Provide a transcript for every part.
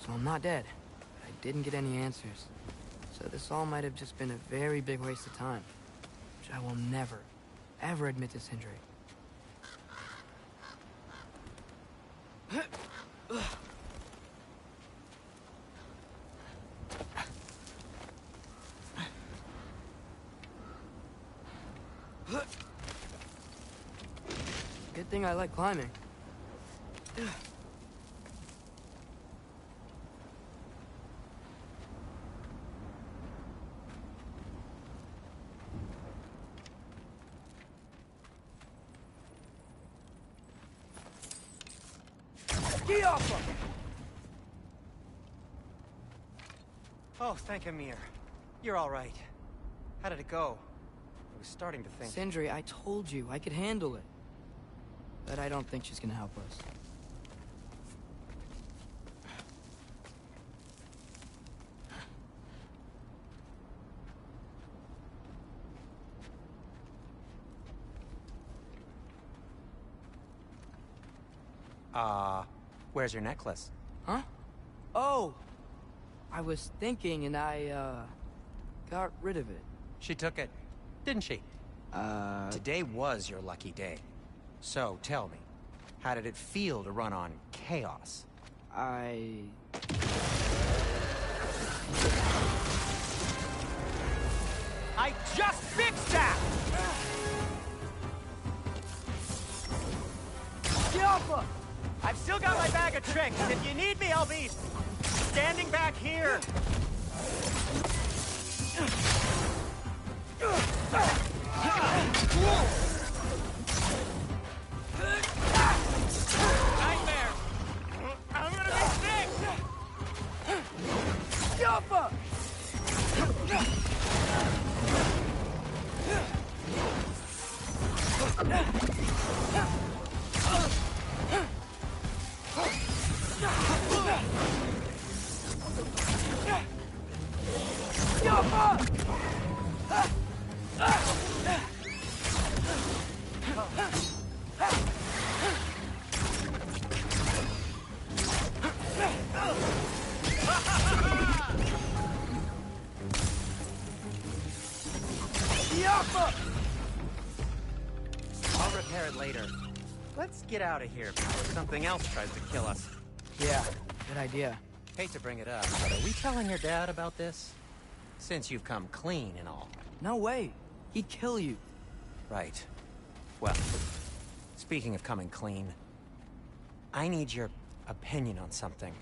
So I'm not dead. I didn't get any answers. So this all might have just been a very big waste of time. Which I will never, ever admit to Sindri. Good thing I like climbing. Oh, thank Amir. You're all right. How did it go? I was starting to think... Sindri, I told you I could handle it. But I don't think she's gonna help us. Where's your necklace? Huh? Oh! I was thinking and I, got rid of it. She took it, didn't she? Today was your lucky day. So, tell me, how did it feel to run on chaos? I just fixed that! Godofwar! I've still got my bag of tricks. If you need me, I'll be standing back here. Nightmare! I'm gonna be fixed! Godofwar! I'll repair it later. Let's get out of here before something else tries to kill us. Yeah, good idea. Hate to bring it up, but are we telling your dad about this? Since you've come clean and all. No way. He'd kill you. Right. Well, speaking of coming clean, I need your opinion on something.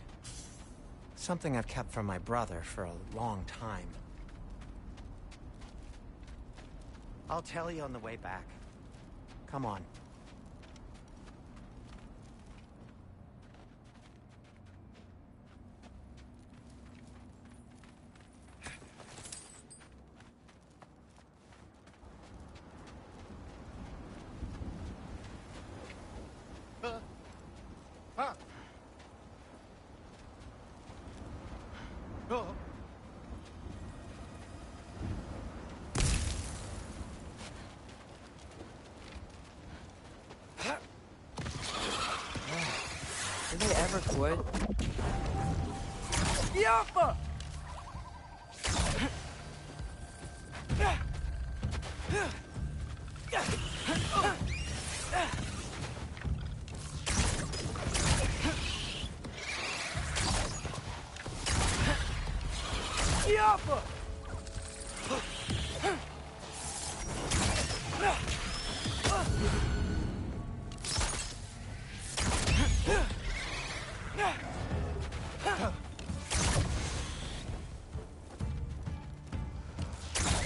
Something I've kept from my brother for a long time. I'll tell you on the way back. Come on. Did they ever quit? Godofwar!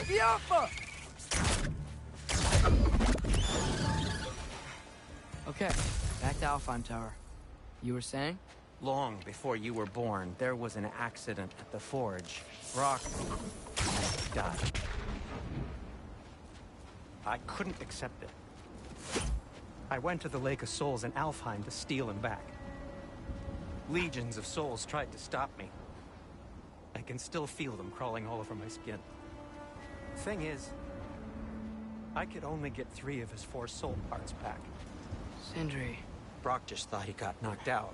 Godofwar! Okay, back to Alfheim Tower. You were saying? Long before you were born, there was an accident at the forge. Brock died. I couldn't accept it. I went to the Lake of Souls in Alfheim to steal him back. Legions of souls tried to stop me. I can still feel them crawling all over my skin. Thing is, I could only get 3 of his 4 soul parts back. Sindri. Brock just thought he got knocked out.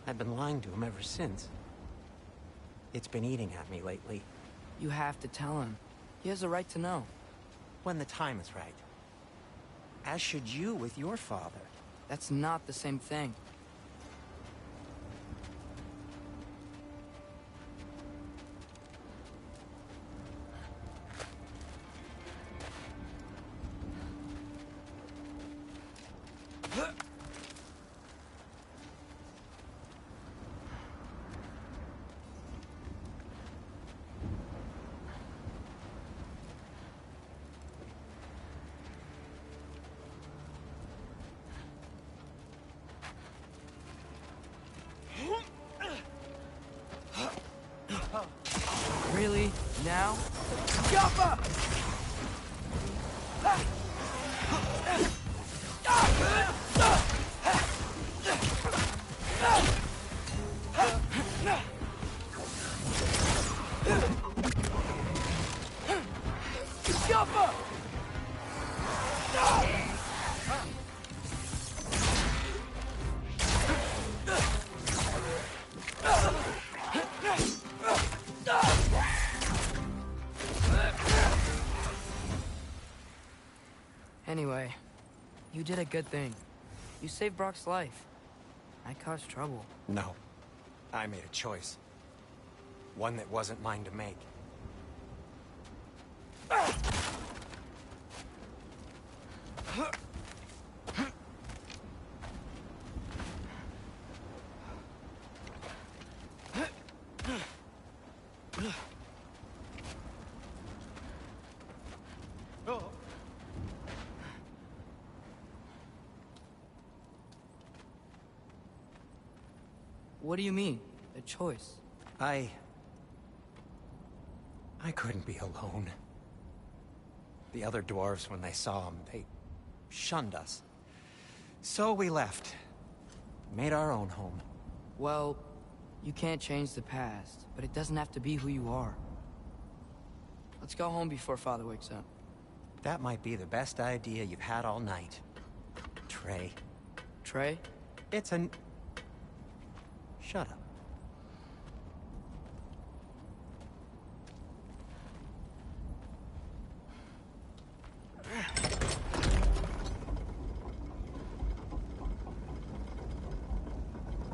I've been lying to him ever since. It's been eating at me lately. You have to tell him. He has a right to know. When the time is right. As should you with your father. That's not the same thing. Really? Now? Jumper! Jumper! Anyway, you did a good thing. You saved Brock's life. I caused trouble. No. I made a choice. One that wasn't mine to make. What do you mean? A choice? I couldn't be alone. The other dwarves, when they saw him, they shunned us. So we left. Made our own home. Well, you can't change the past, but it doesn't have to be who you are. Let's go home before Father wakes up. That might be the best idea you've had all night. Trey. Trey? It's an... Shut up.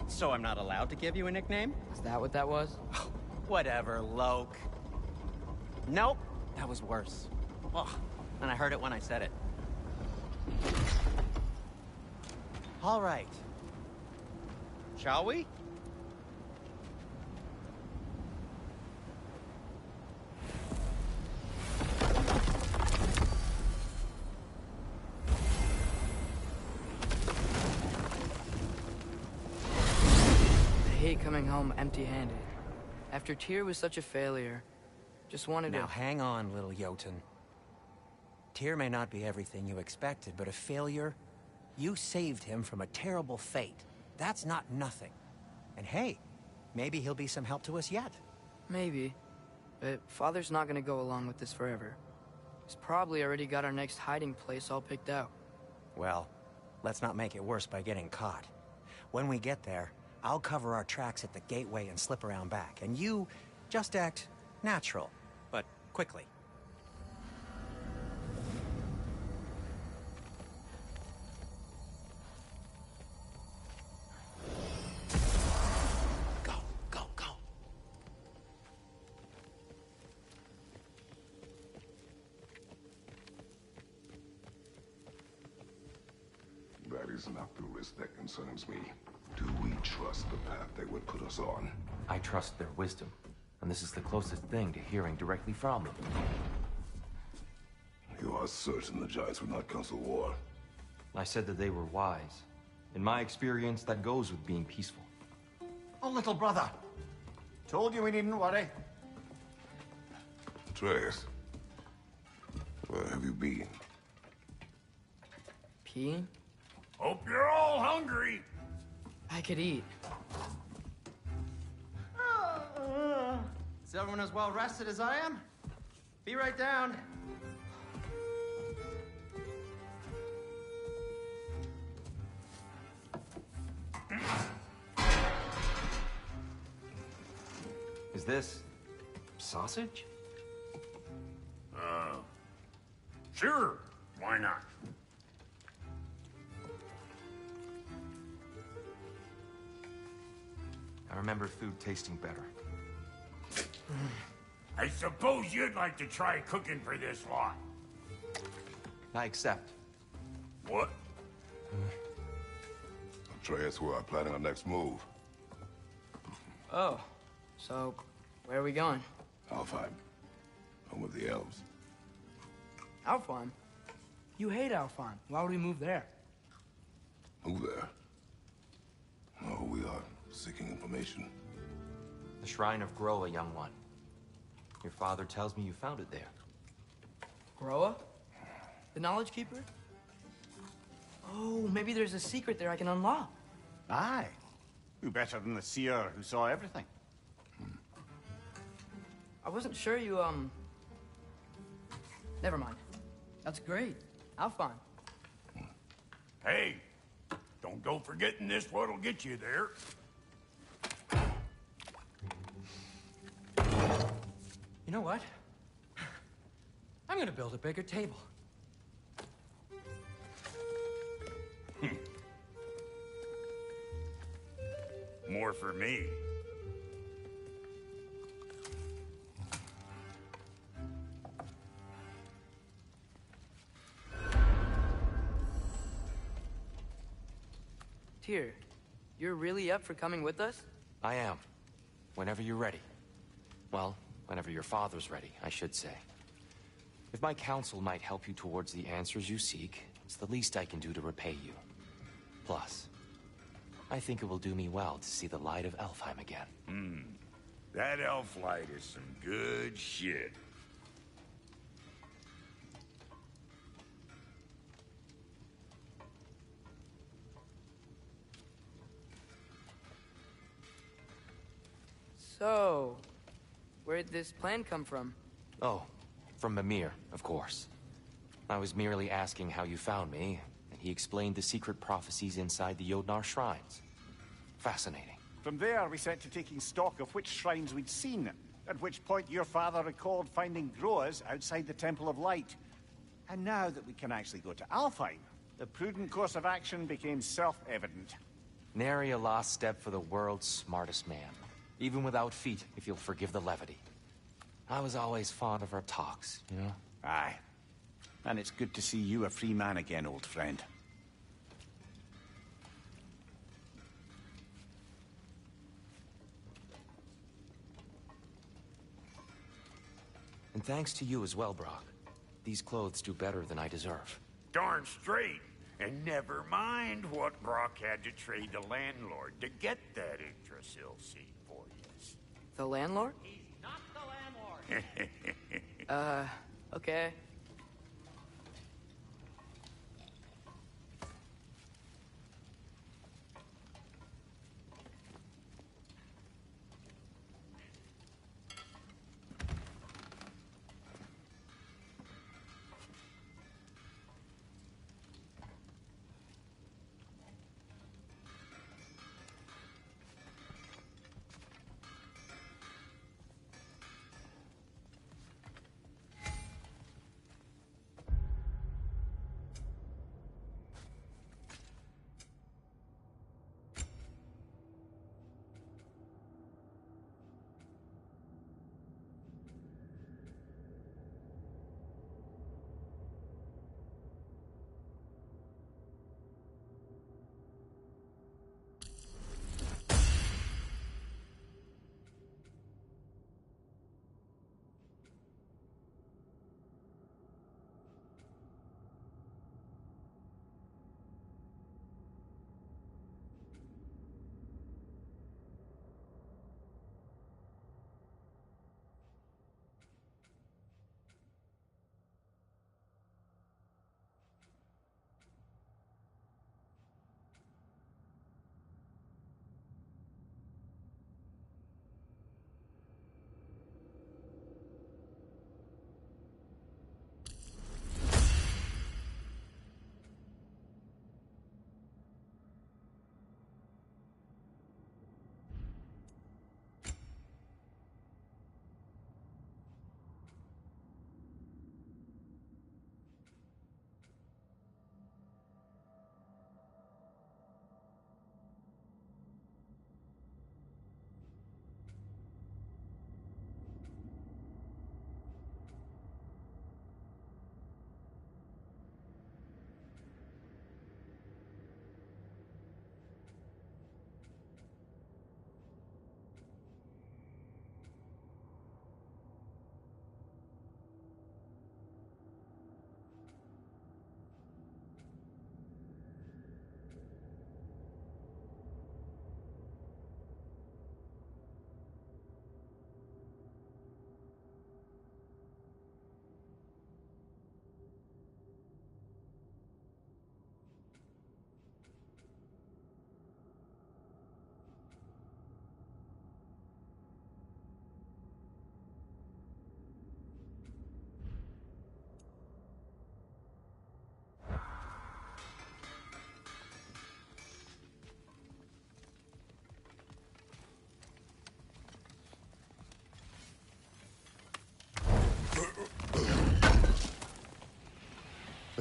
So I'm not allowed to give you a nickname? Is that what that was? Whatever, Loke. Nope, that was worse. Ugh, and I heard it when I said it. All right. Shall we? I hate coming home empty-handed. After Tyr was such a failure, just wanted to... Now hang on, little Jotun. Tyr may not be everything you expected, but a failure? You saved him from a terrible fate. That's not nothing. And hey, maybe he'll be some help to us yet. Maybe. But Father's not gonna go along with this forever. He's probably already got our next hiding place all picked out. Well, let's not make it worse by getting caught. When we get there, I'll cover our tracks at the gateway and slip around back. And you just act natural, but quickly. Go, go, go. That is not the risk that concerns me. Do we trust the path they would put us on? I trust their wisdom, and this is the closest thing to hearing directly from them. You are certain the Giants would not counsel war? I said that they were wise. In my experience, that goes with being peaceful. Oh, little brother. Told you we needn't worry. Atreus, where have you been? Peeing? Hope you're all hungry. I could eat. Is everyone as well rested as I am? Be right down. this sausage? Sure, why not? I remember food tasting better. I suppose you'd like to try cooking for this lot. I accept. What? Atreus, we are planning our next move. Oh, so where are we going? Alfheim. Home of the elves. Alfheim? You hate Alfheim. Why would we move there? Who there? Oh, we are seeking information. The Shrine of Groa, young one. Your father tells me you found it there. Groa? The Knowledge Keeper? Oh, maybe there's a secret there I can unlock. Aye. Who better than the seer who saw everything? I wasn't sure you, Never mind. That's great. Alfheim. Hey, don't go forgetting this what'll get you there. You know what? I'm gonna build a bigger table. More for me. Tyr, you're really up for coming with us? I am. Whenever you're ready. Well, whenever your father's ready, I should say. If my counsel might help you towards the answers you seek, it's the least I can do to repay you. Plus, I think it will do me well to see the light of Alfheim again. That elf light is some good shit. So, where'd this plan come from? Oh, from Mimir, of course. I was merely asking how you found me, and he explained the secret prophecies inside the Jotnar shrines. Fascinating. From there, we set to taking stock of which shrines we'd seen, at which point your father recalled finding Groas outside the Temple of Light. And now that we can actually go to Alfheim, the prudent course of action became self-evident. Nary a lost step for the world's smartest man. Even without feet, if you'll forgive the levity. I was always fond of our talks, you know? Aye. And it's good to see you a free man again, old friend. And thanks to you as well, Brock. These clothes do better than I deserve. Darn straight. And never mind what Brock had to trade the landlord to get that Yggdrasil seat for you. The landlord? He's not the landlord. Okay.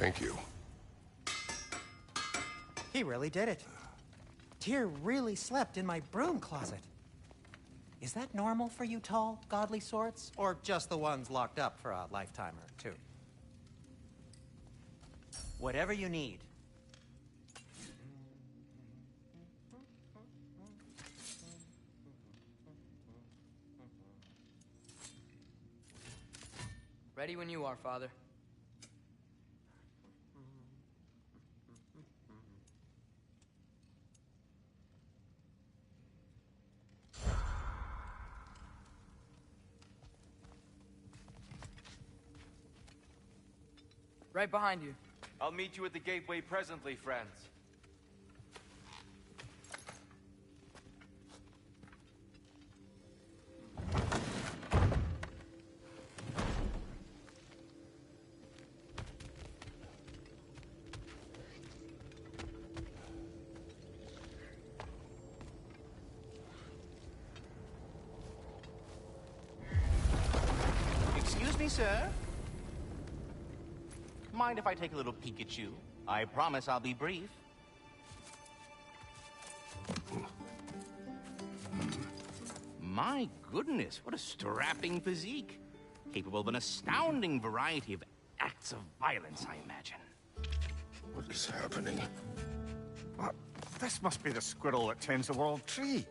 Thank you. He really did it. Tyr really slept in my broom closet. Is that normal for you tall, godly sorts? Or just the ones locked up for a lifetime or two? Whatever you need. Ready when you are, Father. Right behind you. I'll meet you at the gateway presently, friends. Excuse me, sir. Mind if I take a little peek at you? I promise I'll be brief. My goodness, what a strapping physique. Capable of an astounding variety of acts of violence, I imagine. What is happening? This must be the squirrel that tends the world tree.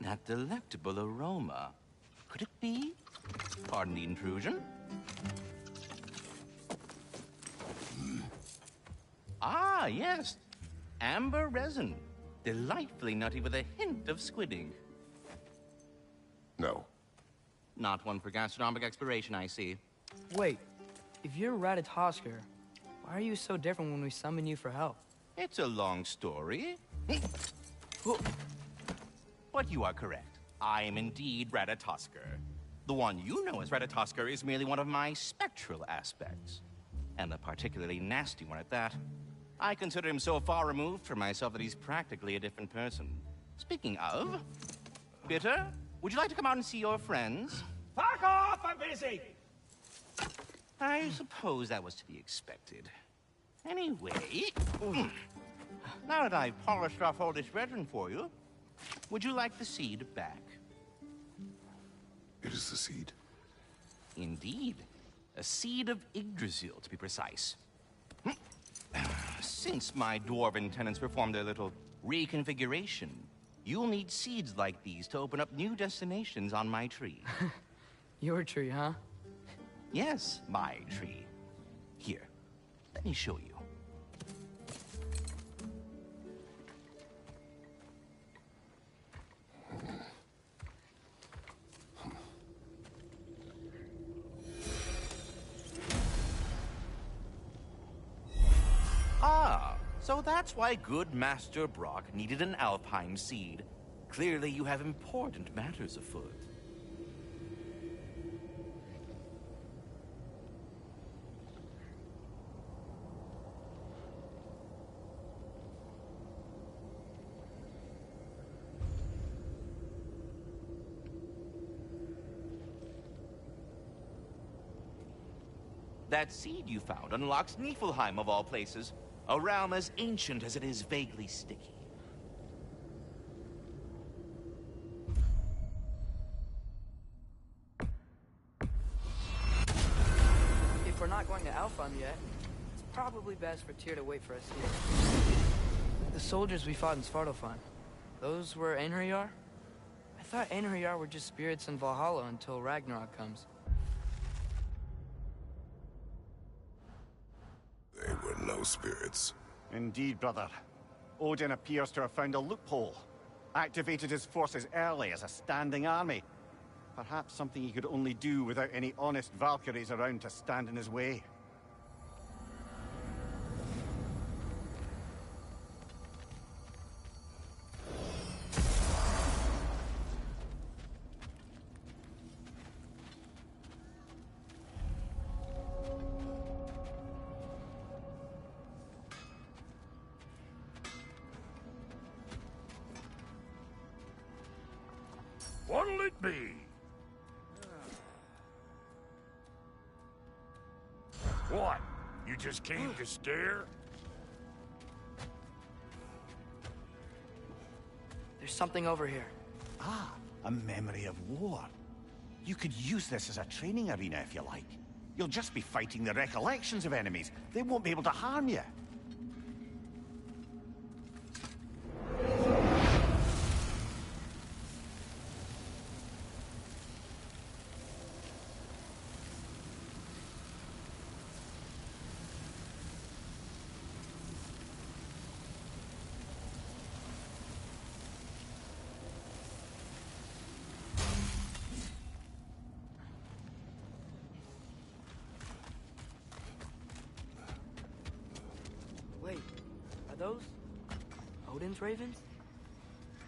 That delectable aroma. Could it be? Pardon the intrusion. Ah, yes. Amber resin. Delightfully nutty with a hint of squidding. No. Not one for gastronomic exploration, I see. Wait, if you're Ratatosker, why are you so different when we summon you for help? It's a long story. But you are correct. I am indeed Ratatosker. The one you know as Ratatosker is merely one of my spectral aspects. And a particularly nasty one at that. I consider him so far removed from myself that he's practically a different person. Speaking of... Bitter, would you like to come out and see your friends? Fuck off! I'm busy! I suppose that was to be expected. Anyway... Now that I've polished off all this resin for you, would you like the seed back? It is the seed. Indeed. A seed of Yggdrasil, to be precise. Since my dwarven tenants performed their little reconfiguration, you'll need seeds like these to open up new destinations on my tree. Your tree, huh? Yes, my tree. Here, let me show you. Ah, so that's why good Master Brock needed an Alpine seed. Clearly you have important matters afoot. That seed you found unlocks Niflheim of all places. A realm as ancient as it is vaguely sticky. If we're not going to Alfheim yet, it's probably best for Tyr to wait for us here. The soldiers we fought in Svartalfheim, those were Einherjar? I thought Einherjar were just spirits in Valhalla until Ragnarok comes. They were no spirits. Indeed, brother. Odin appears to have found a loophole. Activated his forces early as a standing army. Perhaps something he could only do without any honest Valkyries around to stand in his way. What'll it be? What? You just came to stare? There's something over here. Ah, a memory of war. You could use this as a training arena if you like. You'll just be fighting the recollections of enemies. They won't be able to harm you. Wait, are those Odin's ravens?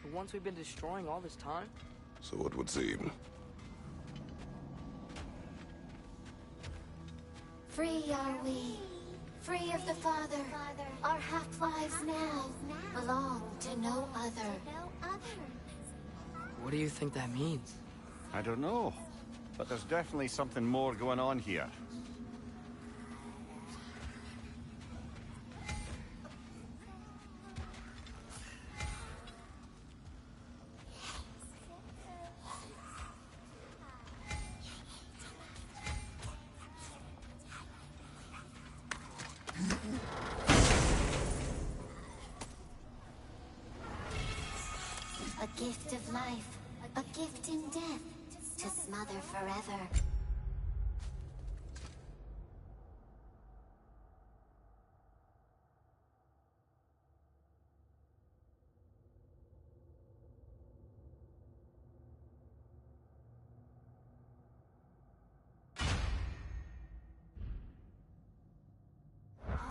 The ones we've been destroying all this time? So it would seem. Free are we, free of the Father. Our half-lives now belong to no other. What do you think that means? I don't know, but there's definitely something more going on here. A gift of life, a gift in death, to smother forever.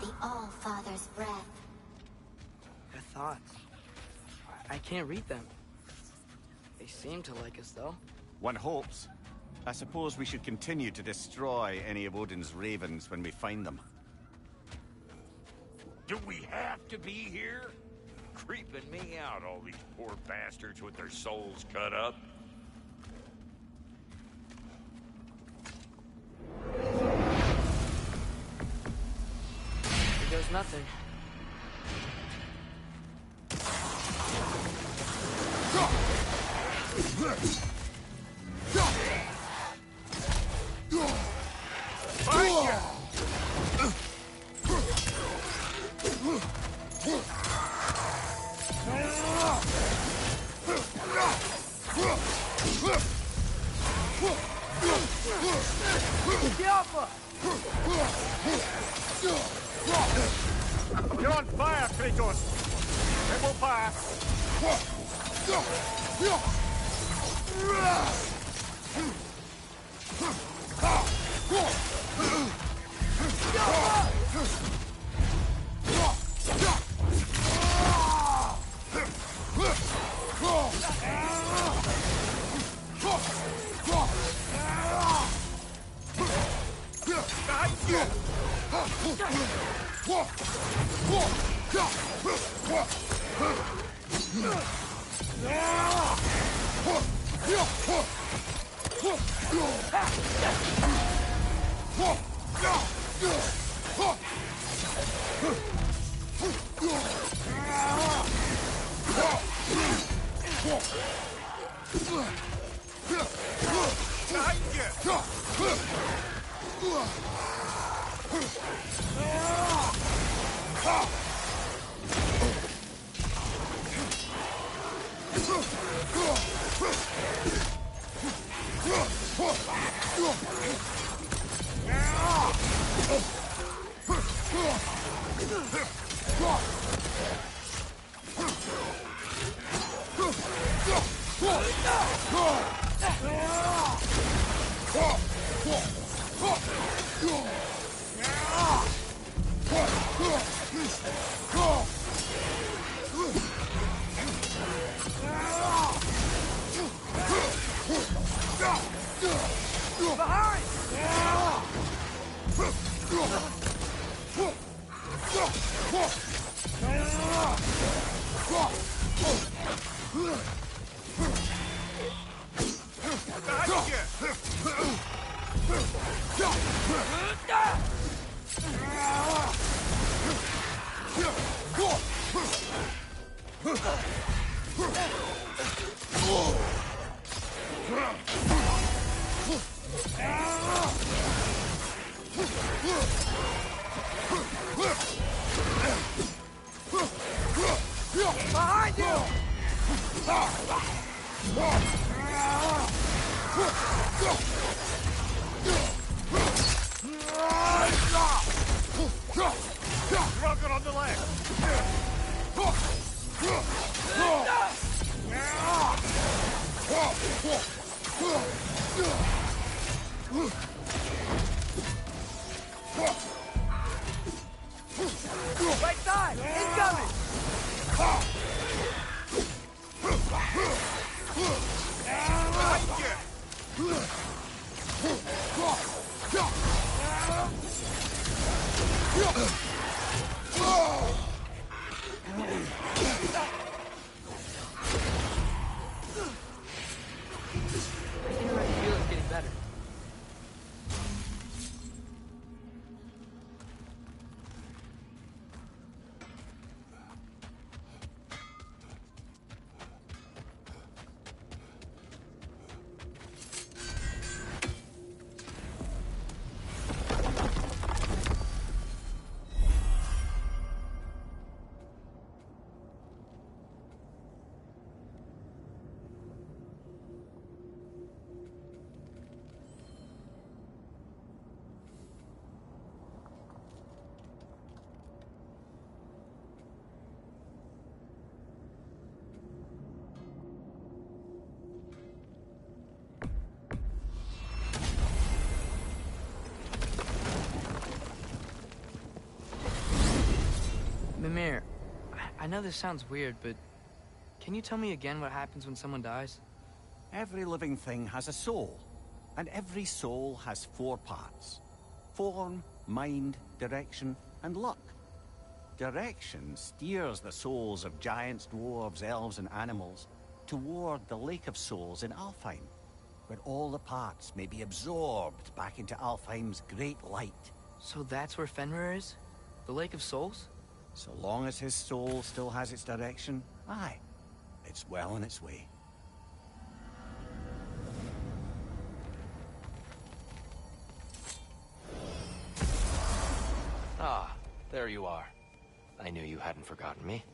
The All-Father's breath. Their thoughts. I can't read them. They seem to like us, though. One hopes. I suppose we should continue to destroy any of Odin's ravens when we find them. Do we have to be here? Creeping me out, all these poor bastards with their souls cut up. Here goes nothing. You're on fire, Kratos! It will pass! Behind you! Rocket on the left! Right side! Incoming! I can already feel it getting better. Mimir, I know this sounds weird, but can you tell me again what happens when someone dies? Every living thing has a soul, and every soul has 4 parts. Form, mind, direction, and luck. Direction steers the souls of giants, dwarves, elves, and animals toward the Lake of Souls in Alfheim, where all the parts may be absorbed back into Alfheim's great light. So that's where Fenrir is? The Lake of Souls? So long as his soul still has its direction, aye, it's well on its way. Ah, there you are. I knew you hadn't forgotten me.